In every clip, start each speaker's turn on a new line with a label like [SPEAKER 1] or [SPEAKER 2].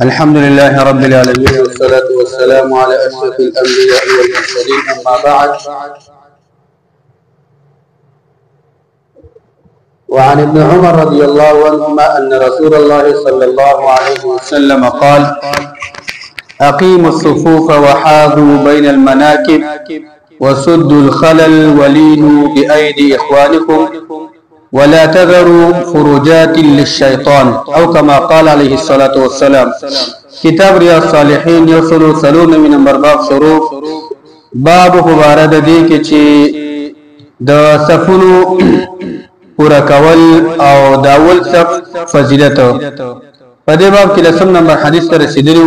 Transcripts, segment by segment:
[SPEAKER 1] الحمد لله رب العالمين والصلاة والسلام على أشرف الأنبياء والمرسلين أما بعد وعن ابن عمر رضي الله عنهما أن رسول الله صلى الله عليه وسلم قال أقيموا الصفوف وحاذوا بين المناكب وسدوا الخلل ولينوا بأيدي إخوانكم ولا تذروا فروجات للشيطان أو كما قال عليه الصلاة والسلام. كتاب رياض الصالحين يوصل سلون من نمبر باب شروع باب مبارد دی کې چې د صفونو پورا کول او داول صف فضیلت په دې باب کې لسم نمبر حدیث ته رسیدلو.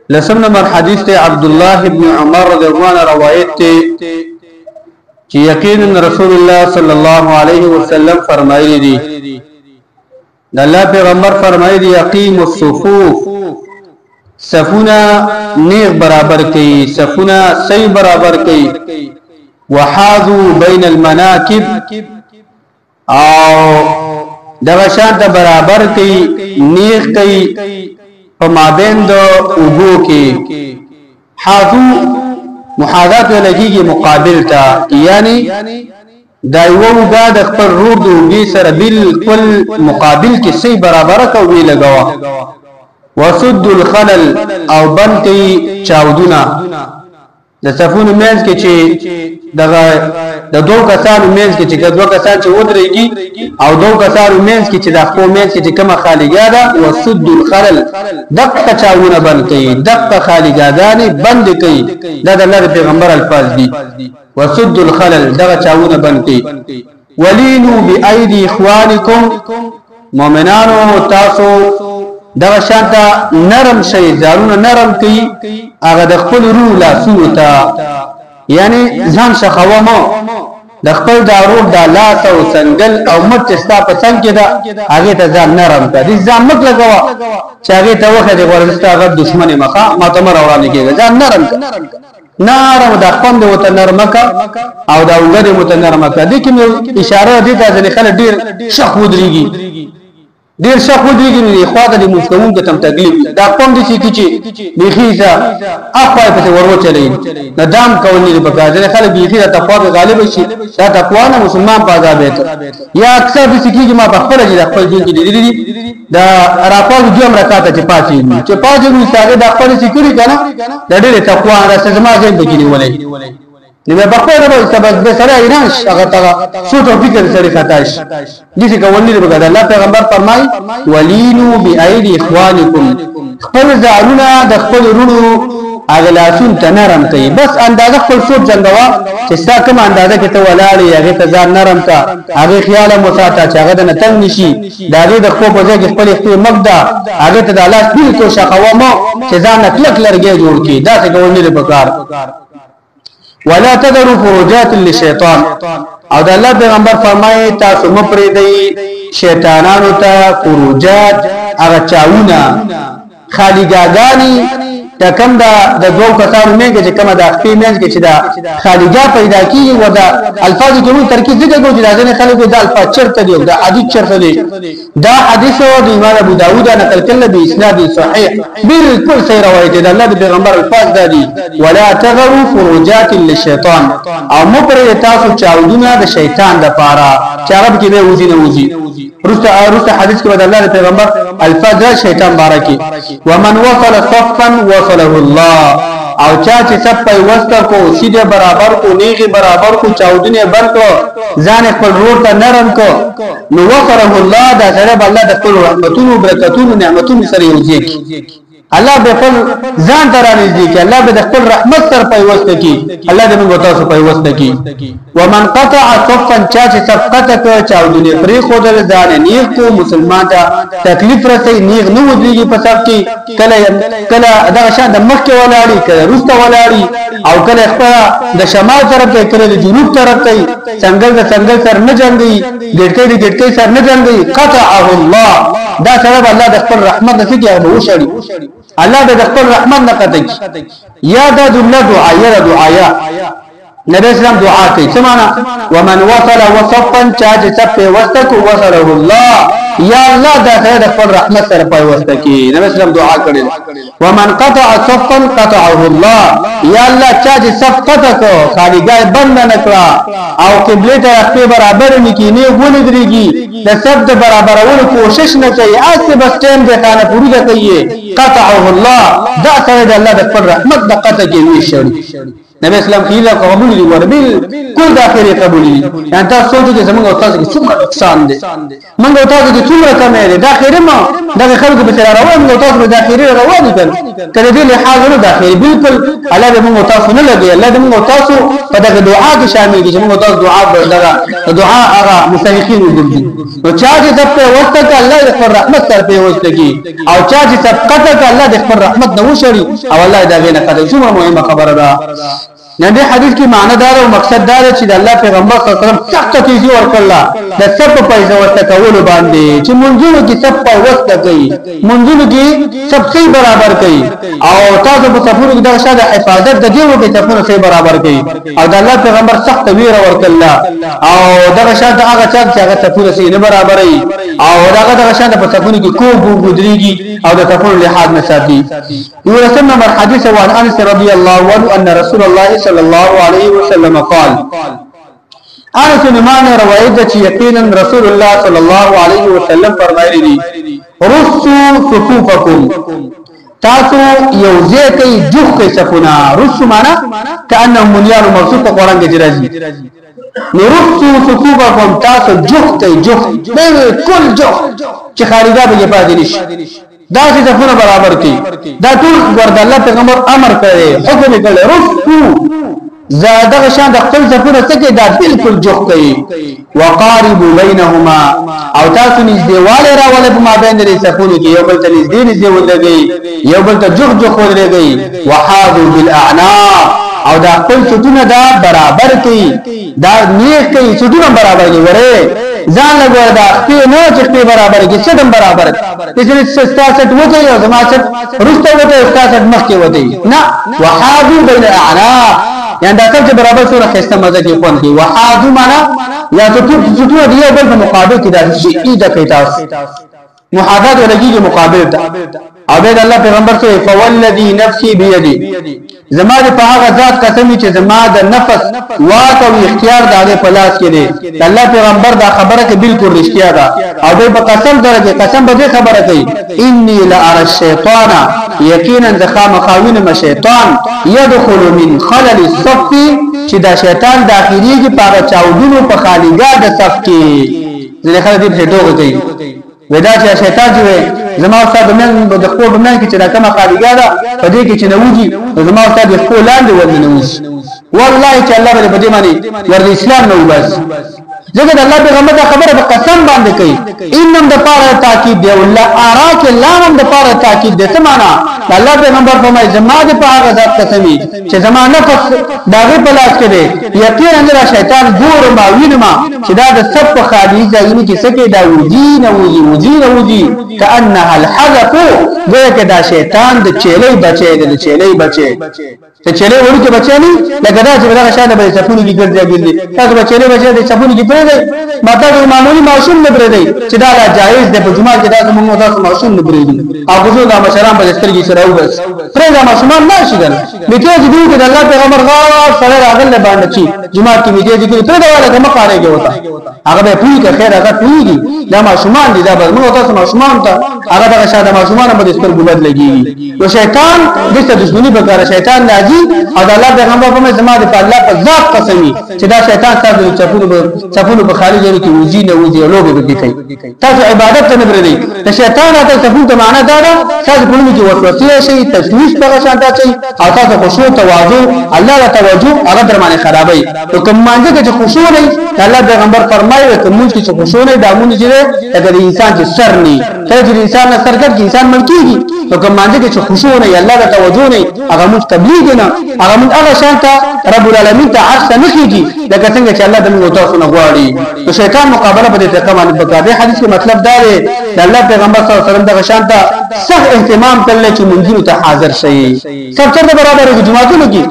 [SPEAKER 1] لسم نمبر حدیث ته عبد الله ابن عمر رضی الله عنه روایت ته چې یقینا رسول الله صلی الله علیه وسلم فرمایلی دي د الله پیغمبر فرمایلی دي یقیم الصفوف صفونه نیغ برابر کړي صفونه صحیح برابر کړي وحاذو بین المناکب او دغه شان ته برابر کړي نیغ کړي په مابین د اوبو کې حاذو محاذات ولګيږي مقابل تا یعنی دایو دا د خپل روح د وګي سره بالکل مقابل کې صحیح برابر کوي لګوا وسد الخلل او بنتي چاودونه د صفونو مینز کې چې دغه د دوه کسانو مینز کې چې دوه کسان چې ودرېږي او دوه کسانو مینز کې چې د خپل مینز کې کومه خالیګا ده وسد الخلل دقه چاودونه بنتي دقه خالیګاګانې بند کوي دا د الله پیغمبر الفاظ دي وسد الخلل دغه چاودونه بنتي ولینوا بأيدي اخوانکم مؤمنانو تاسو دغه شانته نرم شي زارونه نرم کوي هغه د خپل روح لاسونو ته یعنی ځان شخوامو د خپل د روح د لاس او سنگل او مت ستا په څنګه کې دا هغه ته ځان نرم کړي ځان مت لګوا چې هغه ته وخت د ورستا غد دشمنی مخه ماته مر اورانه کېږي ځان نرم نرم د خپل د وته نرمکا او د وګړي مت نرمکا د کوم اشاره دي ته ځنه خلک ډیر شخ ودرېږي ډیر شخ ودرېږي نو خواته د مسلمانانو ته تم تکلیف دا کوم دي چې بيخيزه اخوای په ورو چلی ندام کوي په کاجر خلک بيخيزه تقوا غالب شي دا تقوا نه مسلمان په عذاب یا اکثر د سکیږي ما په خپل ځای خپل دین کې دي دا راپور دیم راکاته چې پاتې نو ساده د خپل سکیوري کنه د ډېر تقوا راځي زما ځین بګینی ولې نو په خپل ډول سبب به سره ایران هغه تا سوچ او فکر سره خطاش دي چې کولی به الله پیغمبر فرمای ولینو بأيدي اخوانکم خپل ځانونه د خپل رونو اغلاسون تنرم کوي بس اندازه خپل سوچ جنگوا چې ستا کوم اندازه کې ته ولاړې هغه ته ځان نرم کا هغه خیال مو ساته چې هغه نه تنگ نشي دا د خپل په ځای کې خپل اختیار مقدا هغه ته د الله بالکل شقوامو چې ځان کلک لرګي جوړ کی دا څه کولی به کار ولا تذروا فروجات للشيطان او د الله پیغمبر فرمایي تاسو مپری دی شیطانانو ته فروجات هغه چاونه خالیګاګانی تکم دا د دوه کسانو نه کې چې کومه د خپل منځ کې چې دا خالیګا پیدا کیږي و دا الفاظ کې موږ ترکیب ذکر کوو چې دا نه خلکو د الفاظ چرته دی دا حدیث چرته دی دا حدیث او د امام ابو داوود نقل کړل به اسناد صحیح بالکل صحیح روایت دی الله د پیغمبر الفاظ دادي ولا تغروا فروجات للشیطان او مپر تاسو چاودونه د شیطان د پاره چارب کې به وځي نه وځي رسته حدیث کې الله پیغمبر الفاظ شیطان بارکی ومن وصل صفا وصله الله او چا چې سب په وسته کو سیده برابر کو نیغي برابر کو چاودنه بر کو ځان خپل روح ته نرم کو نو وصله الله دا سره الله د خپل رحمتونو برکتونو نعمتونو سره یوځي الله به خپل ځان ترانه دي چې الله به خپل رحمت سره پیوسته کی الله دې موږ تاسو پیوسته کی ومن قطع صفا چا چې صفقته کو چاودنه پری خو د ځان نیغ کو مسلمان ته تکلیف رسي نیغ نه ودیږي په صف کې کله دا شان د مخ کې ولاړی کله روسته ولاړی او کله خپل د شمال طرف ته کله د جنوب طرف ته څنګه سر نه جنگي ګټکې سر نه جنگي قطعه الله دا سبب الله د خپل رحمت نصیب یې وشړي الله د خپل رحمت نه قطعي یا د دعایا نبی اسلام دعا کوي څه معنا ومن وصل وصفا چا چې صف وسط وصله الله یا الله دا خیر خپل رحمت سره پای وسط کی نبی اسلام دعا کړي ومن قطع صفا قطعه الله یا الله چا چې صف قطع کو خالیګای بند نکړه او قبله ته خپل برابر نکي نه ولې دريږي د صف د برابرولو کوشش نه کوي اسه بس ټیم به خانه پوری کوي قطعه الله دا سره د الله د خپل رحمت د قطع کې نشي نبی اسلام کیله قبول دي ور بالکل داخلي قبول دي يعني تاسو سوچو چې زموږ استاد کې څومره نقصان دي موږ تاسو کې څومره کمې دي داخلي ما دا خلکو به سره روان موږ تاسو به داخلي روان کړي کله دې له حاضر داخلي بالکل الله دې موږ تاسو نه لګي الله دې موږ تاسو په دغه دعا کې شامل دي چې موږ تاسو دعا دغه دعا هغه مستحقین وګرځي نو چا چې په وخت کې الله دې پر رحمت سره په وخت کې او چا چې سبقته کې الله دې پر رحمت نه وشړي او الله دې غنه کړي څومره مهمه خبره ده نبی حدیث کی معنی دار او مقصد دار چې د الله پیغمبر صلی الله علیه وسلم سخت تیزی ورکړه د سب په پیسې ورته کول باندې چې منځونو کې سب په وخت کوي منځونو کې سب صحیح برابر کوي او تاسو په سفر کې د شاده حفاظت د دیو کې سفر صحیح برابر کوي او د الله پیغمبر سخت ویره ورکړه او د شاده هغه چې هغه سفر صحیح نه برابرای او دغه شاده په سفر کې کوو ګودريږي او د سفر لحاظ نه ساتي یو رسول نمبر حدیث وان انس رضی الله عنه ان رسول الله صلى الله عليه وسلم قال انس نے روایت ہے کہ یقینا رسول اللہ صلی اللہ علیہ وسلم فرمائے دي رسوا صفوفكم تاسو یوزه کوي جوخ کوي صفونه رسو معنا کانهم بنيان مرصوص قران کې راځي رسوا صفوفكم تاسو جوخ کوي جوخ بالکل جوخ چې خارجه به پاتې نشي دا چې صفونه برابر کی دا ټول ورته الله پیغمبر امر کړي حکم کړي رسو زاده شان د خپل صفونه څخه دا بالکل جوخ کوي وقاربوا بينهما او تاسو نږدېواله راولې په مابین د صفونو کې یو بل ته نږدې ولګي یو بل ته جوخ ولګي وحاذوا بالاعناق او دا خپل ستونه دا برابر کوي دا نیک کوي ستونه برابر کوي وره ځان لګور دا خپل نو چې برابر کې ستم برابر چې 66 وته او زماست رسته وته 66 مخ کې وته نه وحاذوا بين الاعناق يعني دا څه برابر سره خسته مزه کې خون کې وحاذو معنا یا ته څه دی یو بل په مقابل کې دا شي دا کوي تاسو محاذات ولګي مقابل ته او د الله پیغمبر سره فوالذي نفسي بيدي زما په هغه ذات قسم چې زما د نفس واک او اختیار د هغه په لاس کې دی الله پیغمبر دا خبره کې بالکل رښتیا ده او د قسم درجه قسم به خبره کوي اني لا ارى الشيطان یقینا ذخام خاوین ما شیطان يدخل من خلل الصف چې دا شیطان داخليږي په چاودونو په خالیګا د صف کې ځکه خلک دې ډوغه کوي ودا چې شیطان چې زما استاد من د خپل بنان کې چې دا کومه خالیګا ده په دې کې چې نوځي زما استاد خپل لاندې ورنوځي والله چې الله به دې معنی ور اسلام نو بس ځکه د الله پیغمبر دا خبره په قسم باندې کوي انم د پاره تاکید دی الله ارا کې لام د پاره تاکید دی څه معنا الله پیغمبر فرمایي زما د پاره ذات قسمی چې زما نفس داغه په لاس کې دی یقینا دا شیطان جوړ ما وینما چې دا د سب په خالی ځایونه کې سکه دا وځي کانها الحذف دغه دا شیطان د چيلې بچي د چيلې بچي ته چيلې ورته بچي نه لکه دا چې دا شاده به سفونی کې ګرځي تاسو بچي د سفونی کې پرې دی ماته د معمولی معصوم نه پرې دی چې دا جایز دی په جمعه کې دا موږ تاسو معصوم نه پرې دی او خو دا مشران په سترګې سره وبس پرې دا معصومان نه شي ګل میته چې دوی د الله پیغمبر غاړه سره راغله باندې چې جمعه کې میته چې پرې دا ولا کوم کارېږي وتا هغه به پوری که خیر هغه پوری دا معصومان دي دا موږ تاسو معصومان ته هغه دا شاده معصومان په سترګې بد لګي او شیطان دغه دښمنی په کار شیطان راځي او د الله پیغمبر په زما د الله په ذات قسمی چې دا شیطان تاسو چفونو په خالي ځای کې وځي نه وځي لوګي به کوي تاسو عبادت نه بردي ته شیطان ته چفون ته معنا دا ده تاسو په لږه کې وسوسه شي تشويش په شانته شي او تاسو خشوع تواضع الله له توجه هغه درمانه خرابوي او کوم مانځه کې خشوع نه الله پیغمبر فرمایي کوم چې خشوع نه دامونه چې د انسان چې سر نه ته چې انسان سر کې انسان ملکی کیږي نو کوم مانځي کې خشوع نه الله د توجه نه هغه موږ تبلیغ نه هغه موږ هغه شانته رب العالمین ته عرش نه کیږي لکه څنګه چې الله د موږ تاسو نه غواړي نو شیطان مقابله په دې طریقه باندې وکړي حدیث کې مطلب دا دی د الله پیغمبر صلی الله علیه وسلم د شانته صح اهتمام کړل چې مونږ ته حاضر شي سب څه برابر دي جمعهونو کې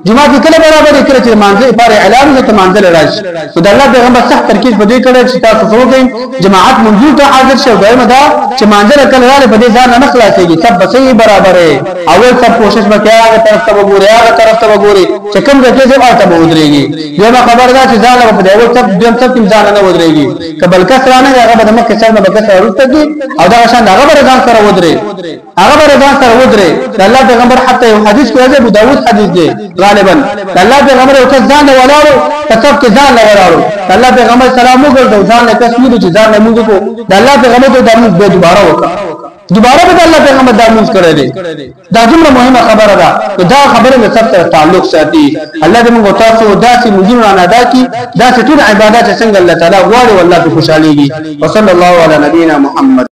[SPEAKER 1] جمعه کله برابر کړي چې مانځي پر اعلان ته مانځل راشي نو د الله پیغمبر صح ترکیز په دې کړی چې تاسو وګورئ جماعت مونږ ته حاضر شي دایمه دا چې مانځل کله راځي په دې ځان نه خلاصيږي سب صحیح برابر ہے اول سب کوشش وکړه هغه طرف ته وګورئ هغه طرف ته وګورئ چې کوم ځای کې ځای ته ودرېږي یو خبر دا چې ځان په دې اول سب دیم سب تیم ځان نه ودرېږي کبل کسرانه هغه د مکه سره نه بکسر ورته دي او دا شان هغه بر ځان سره ودرې هغه بر ځان سره ودرې الله پیغمبر حتی یو حدیث کې راځي ابو داود حدیث دی غالبا الله پیغمبر یو کس ځان ولاړو کتاب کې ځان ولاړو الله پیغمبر سلام وکړو ځان له کسمو چې ځان له موږ کو د الله پیغمبر ته دمو به دوباره وکړه دوباره به الله پیغمبر داموز کړی دی دا دومره مهمه خبره ده دا خبره له سب سره تعلق ساتي الله دې موږ تاسو داسې مونږ نه ادا کی داسې ټول عبادت څنګه الله تعالی غواړي والله په خوشاليږي وصلی الله علی نبینا محمد